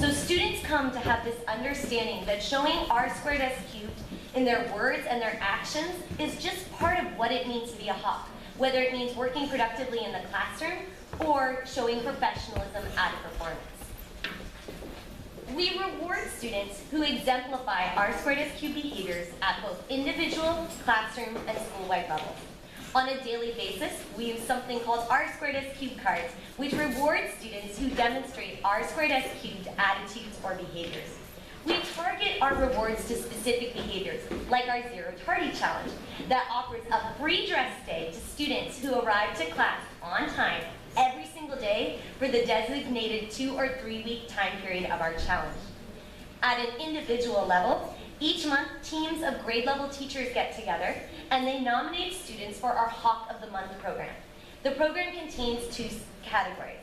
So students come to have this understanding that showing R²S³ in their words and their actions is just part of what it means to be a Hawk, whether it means working productively in the classroom or showing professionalism at a performance. We reward students who exemplify R²S³ behaviors at both individual, classroom, and school-wide levels. On a daily basis, we use something called R²S³ cards, which reward students who demonstrate R²S³ attitudes or behaviors. We target our rewards to specific behaviors, like our Zero Tardy Challenge, that offers a free dress day to students who arrive to class on time every single day for the designated 2 or 3 week time period of our challenge. At an individual level, each month teams of grade level teachers get together and they nominate students for our Hawk of the Month program. The program contains 2 categories.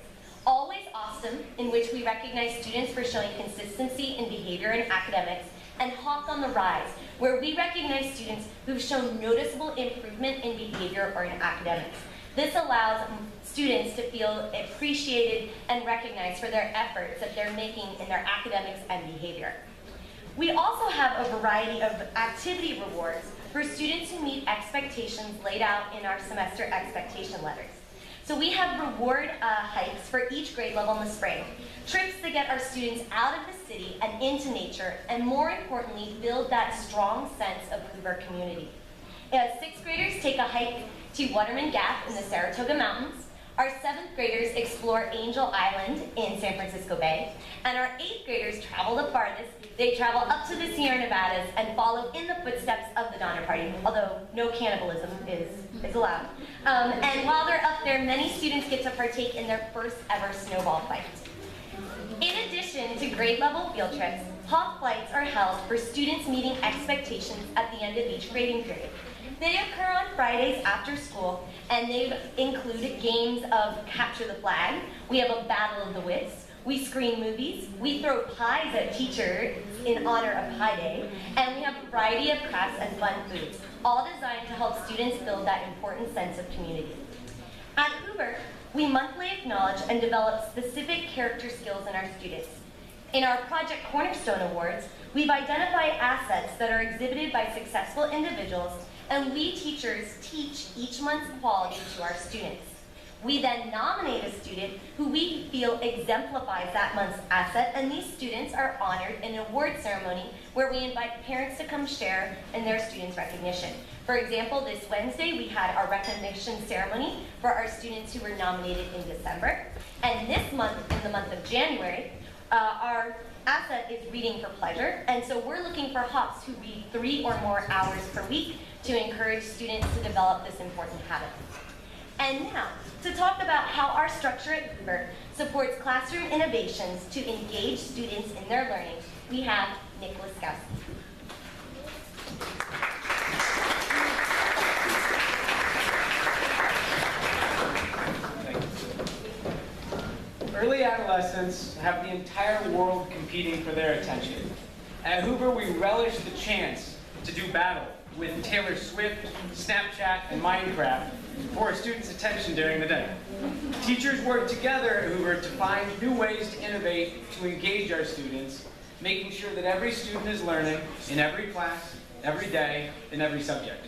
Always Awesome, in which we recognize students for showing consistency in behavior and academics, and Hawk on the Rise, where we recognize students who've shown noticeable improvement in behavior or in academics. This allows students to feel appreciated and recognized for their efforts that they're making in their academics and behavior. We also have a variety of activity rewards for students who meet expectations laid out in our semester expectation letters. So we have reward hikes for each grade level in the spring, trips to get our students out of the city and into nature, and more importantly, build that strong sense of Hoover community. 6th graders take a hike to Waterman Gap in the Saratoga Mountains. Our 7th graders explore Angel Island in San Francisco Bay, and our 8th graders travel the farthest. They travel up to the Sierra Nevadas and follow in the footsteps of the Donner Party, although no cannibalism is allowed. And while they're up there, many students get to partake in their first ever snowball fight. In addition to grade level field trips, Hawk flights are held for students meeting expectations at the end of each grading period. They occur on Fridays after school, and they include games of capture the flag. We have a battle of the wits. We screen movies. We throw pies at teachers in honor of Pie Day, and we have a variety of crafts and fun foods, all designed to help students build that important sense of community. At Hoover, we monthly acknowledge and develop specific character skills in our students. In our Project Cornerstone Awards, we've identified assets that are exhibited by successful individuals, and we teachers teach each month's quality to our students. We then nominate a student who we feel exemplifies that month's asset, and these students are honored in an award ceremony where we invite parents to come share in their students' recognition. For example, this Wednesday we had our recognition ceremony for our students who were nominated in December. And this month, in the month of January, our asset is reading for pleasure, and so we're looking for Hawks who read 3 or more hours per week to encourage students to develop this important habit. And now, to talk about how our structure at Hoover supports classroom innovations to engage students in their learning, we have Nick Laskowski. Early adolescents have the entire world competing for their attention. At Hoover, we relish the chance to do battle with Taylor Swift, Snapchat, and Minecraft for our students' attention during the day. Teachers work together at Hoover to find new ways to innovate to engage our students, making sure that every student is learning in every class, every day, in every subject.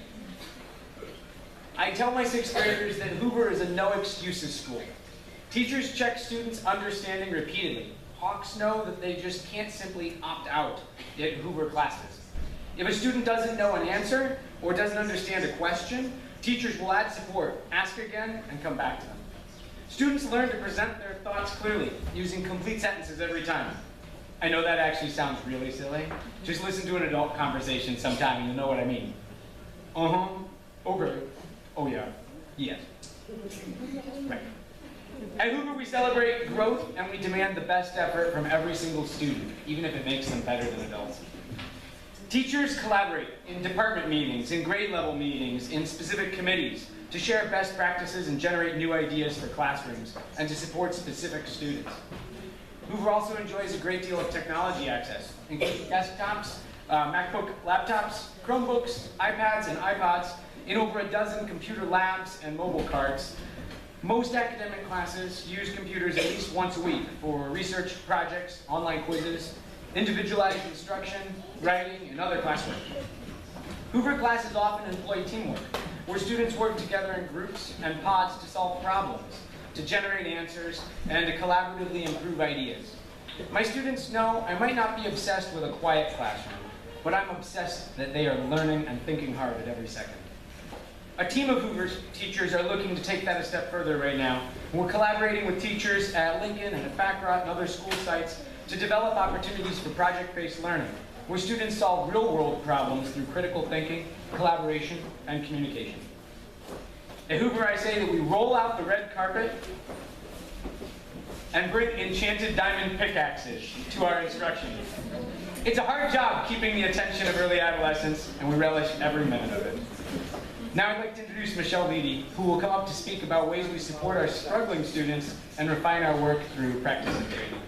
I tell my 6th graders that Hoover is a no-excuses school. Teachers check students' understanding repeatedly. Hawks know that they just can't simply opt out at Hoover classes. If a student doesn't know an answer or doesn't understand a question, teachers will add support, ask again, and come back to them. Students learn to present their thoughts clearly, using complete sentences every time. I know that actually sounds really silly. Just listen to an adult conversation sometime and you'll know what I mean. Uh-huh, okay, oh yeah, yes. Right. At Hoover, we celebrate growth and we demand the best effort from every single student, even if it makes them better than adults. Teachers collaborate in department meetings, in grade level meetings, in specific committees to share best practices and generate new ideas for classrooms and to support specific students. Hoover also enjoys a great deal of technology access, including desktops, MacBook laptops, Chromebooks, iPads, and iPods, in over a dozen computer labs and mobile carts. Most academic classes use computers at least once a week for research projects, online quizzes, individualized instruction, writing, and other classwork. Hoover classes often employ teamwork, where students work together in groups and pods to solve problems, to generate answers, and to collaboratively improve ideas. My students know I might not be obsessed with a quiet classroom, but I'm obsessed that they are learning and thinking hard at every second. A team of Hoover teachers are looking to take that a step further right now. We're collaborating with teachers at Lincoln and at Baccarat and other school sites to develop opportunities for project-based learning, where students solve real-world problems through critical thinking, collaboration, and communication. At Hoover, I say that we roll out the red carpet and bring enchanted diamond pickaxes to our instruction. It's a hard job keeping the attention of early adolescents, and we relish every minute of it. Now I'd like to introduce Michelle Beatty, who will come up to speak about ways we support our struggling students and refine our work through practice and training.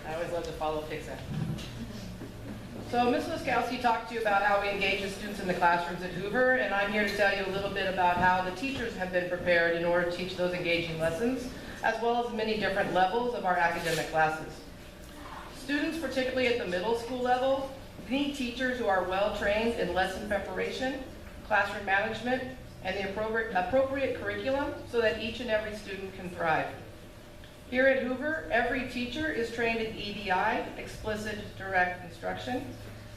I always love to follow Pixar. So Ms. Wiskowski talked to you about how we engage the students in the classrooms at Hoover, and I'm here to tell you a little bit about how the teachers have been prepared in order to teach those engaging lessons, as well as many different levels of our academic classes. Students, particularly at the middle school level, need teachers who are well-trained in lesson preparation, classroom management, and the appropriate curriculum so that each and every student can thrive. Here at Hoover, every teacher is trained in EDI, explicit direct instruction.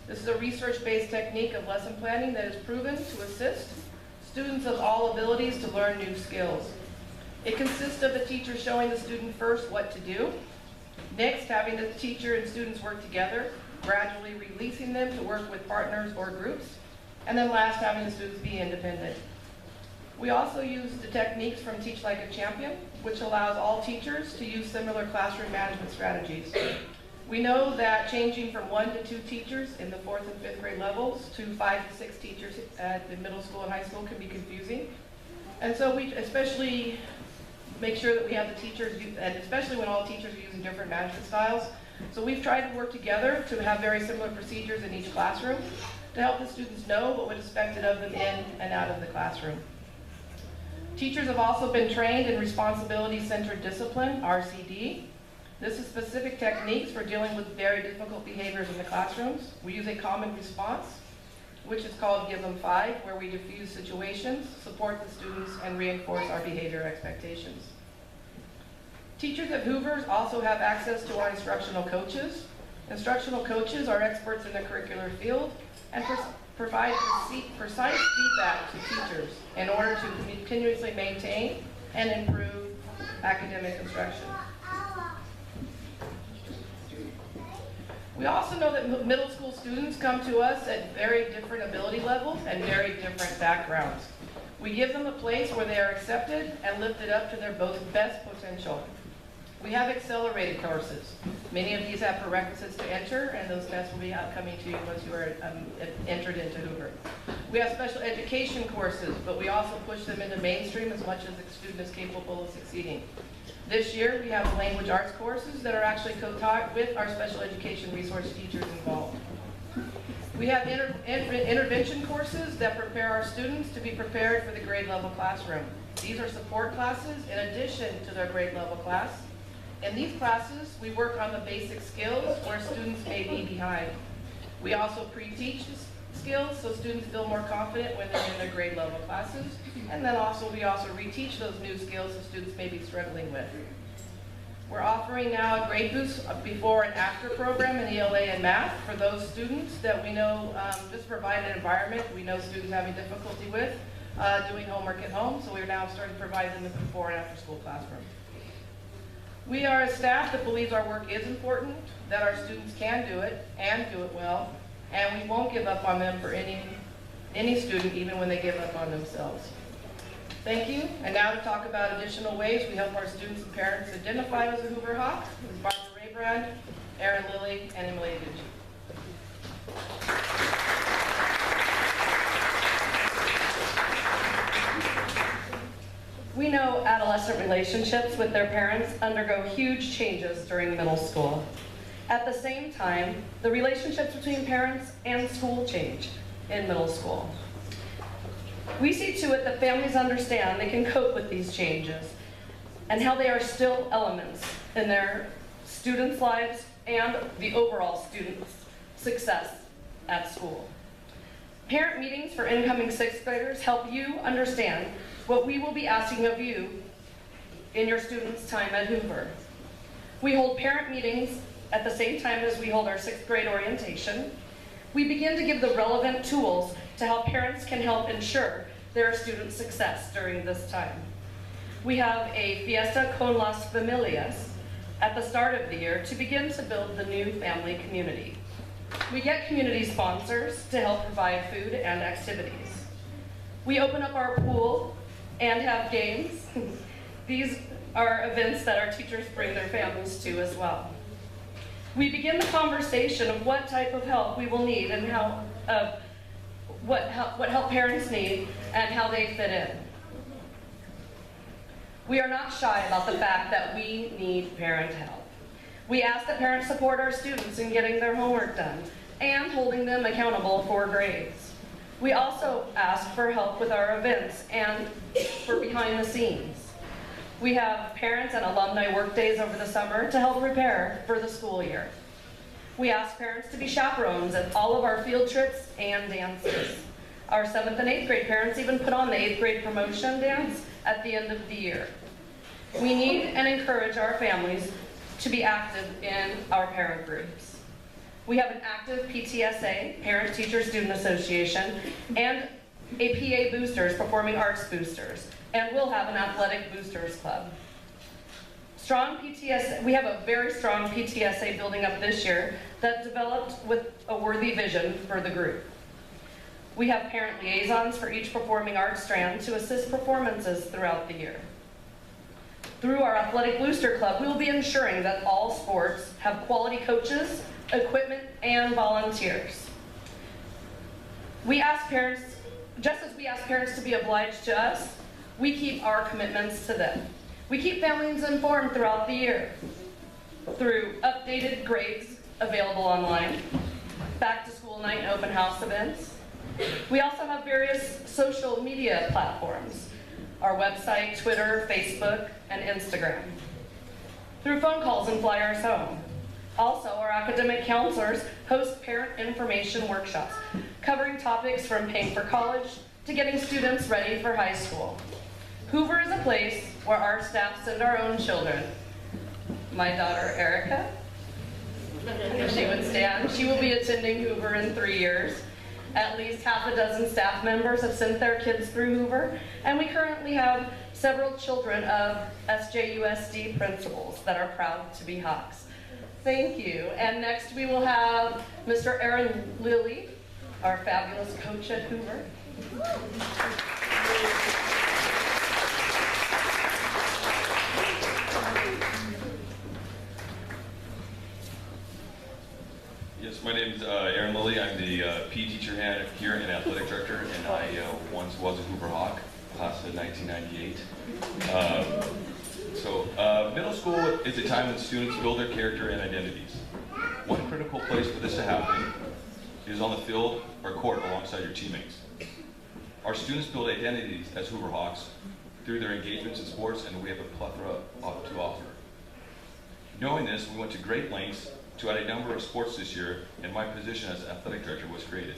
This is a research-based technique of lesson planning that is proven to assist students of all abilities to learn new skills. It consists of the teacher showing the student first what to do, next having the teacher and students work together, gradually releasing them to work with partners or groups, and then last having the students be independent. We also use the techniques from Teach Like a Champion, which allows all teachers to use similar classroom management strategies. We know that changing from 1 to 2 teachers in the 4th and 5th grade levels to 5 to 6 teachers at the middle school and high school can be confusing. And so we especially make sure that we have the teachers, and especially when all teachers are using different management styles. So we've tried to work together to have very similar procedures in each classroom to help the students know what was expected of them in and out of the classroom. Teachers have also been trained in responsibility-centered discipline, RCD. This is specific techniques for dealing with very difficult behaviors in the classrooms. We use a common response, which is called Give Them 5, where we diffuse situations, support the students, and reinforce our behavior expectations. Teachers at Hoover also have access to our instructional coaches. Instructional coaches are experts in the curricular field and provide precise feedback to teachers in order to continuously maintain and improve academic instruction. We also know that middle school students come to us at very different ability levels and very different backgrounds. We give them a place where they are accepted and lifted up to their best potential. We have accelerated courses. Many of these have prerequisites to enter, and those tests will be coming to you once you are entered into Hoover. We have special education courses, but we also push them into mainstream as much as the student is capable of succeeding. This year, we have language arts courses that are actually co-taught with our special education resource teachers involved. We have intervention courses that prepare our students to be prepared for the grade level classroom. These are support classes in addition to their grade level class. In these classes, we work on the basic skills where students may be behind. We also pre-teach skills so students feel more confident when they're in their grade level classes. And then we also reteach those new skills that students may be struggling with. We're offering now a Grade Boost before and after program in ELA and math for those students that we know just provide an environment we know students having difficulty with doing homework at home. So we're now starting to provide them with before and after school classroom. We are a staff that believes our work is important, that our students can do it and do it well, and we won't give up on them for any student, even when they give up on themselves. Thank you. And now to talk about additional ways we help our students and parents identify as a Hoover Hawk is Barbara Raybrand, Erin Lilly, and Emily Aguchi. We know adolescent relationships with their parents undergo huge changes during middle school. At the same time, the relationships between parents and school change in middle school. We see to it that families understand they can cope with these changes and how they are still elements in their students' lives and the overall students' success at school. Parent meetings for incoming 6th graders help you understand what we will be asking of you in your students' time at Hoover. We hold parent meetings at the same time as we hold our 6th grade orientation. We begin to give the relevant tools to how parents can help ensure their student success during this time. We have a Fiesta con las Familias at the start of the year to begin to build the new family community. We get community sponsors to help provide food and activities. We open up our pool and have games. These are events that our teachers bring their families to as well. We begin the conversation of what type of help we will need and what help parents need and how they fit in. We are not shy about the fact that we need parent help. We ask that parents support our students in getting their homework done and holding them accountable for grades. We also ask for help with our events and for behind the scenes. We have parents and alumni work days over the summer to help prepare for the school year. We ask parents to be chaperones at all of our field trips and dances. Our 7th and 8th grade parents even put on the 8th grade promotion dance at the end of the year. We need and encourage our families to be active in our parent groups. We have an active PTSA, Parent Teacher Student Association, and a PA Boosters, Performing Arts Boosters, and we'll have an Athletic Boosters Club. We have a very strong PTSA building up this year that developed with a worthy vision for the group. We have parent liaisons for each performing arts strand to assist performances throughout the year. Through our Athletic Booster Club, we will be ensuring that all sports have quality coaches, equipment, and volunteers. We ask parents, just as we ask parents to be obliged to us, we keep our commitments to them. We keep families informed throughout the year through updated grades available online, back to school night and open house events. We also have various social media platforms, our website, Twitter, Facebook, and Instagram. Through phone calls and flyers home. Also, our academic counselors host parent information workshops, covering topics from paying for college to getting students ready for high school. Hoover is a place where our staff send our own children. My daughter, Erica, if she would stand, she will be attending Hoover in 3 years. At least half a dozen staff members have sent their kids through Hoover, and we currently have several children of SJUSD principals that are proud to be Hawks. Thank you. And next we will have Mr. Aaron Lilly, our fabulous coach at Hoover. Yes, my name is Aaron Lilly. I'm the PE teacher here and athletic director, and I once was a Hoover Hawk, class of 1998. Middle school is a time when students build their character and identities. One critical place for this to happen is on the field or court alongside your teammates. Our students build identities as Hoover Hawks through their engagements in sports, and we have a plethora to offer. Knowing this, we went to great lengths to add a number of sports this year, and my position as athletic director was created.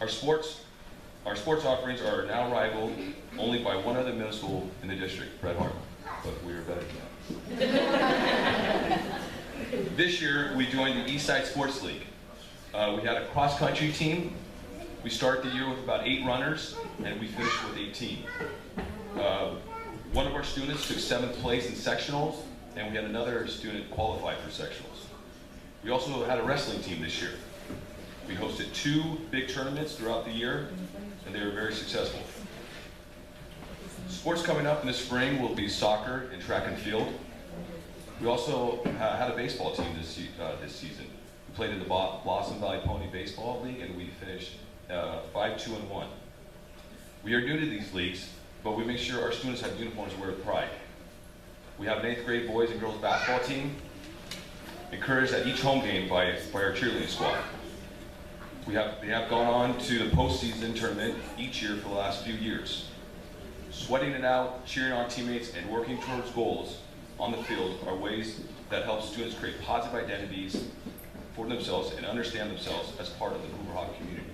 Our sports offerings are now rivaled only by one other middle school in the district, Bret Harte, but we are better than that. This year, we joined the Eastside Sports League. We had a cross-country team. We started the year with about 8 runners, and we finished with 18. One of our students took 7th place in sectionals, and we had another student qualify for sectionals. We also had a wrestling team this year. We hosted 2 big tournaments throughout the year, and they were very successful. Sports coming up in the spring will be soccer and track and field. We also had a baseball team this season. We played in the Blossom Valley Pony Baseball League, and we finished 5-2-1. We are new to these leagues, but we make sure our students have uniforms to wear with pride. We have an 8th grade boys and girls basketball team. encouraged at each home game by our cheerleading squad. They have gone on to the postseason tournament each year for the last few years. Sweating it out, cheering on teammates, and working towards goals on the field are ways that help students create positive identities for themselves and understand themselves as part of the Hoover Hawk community.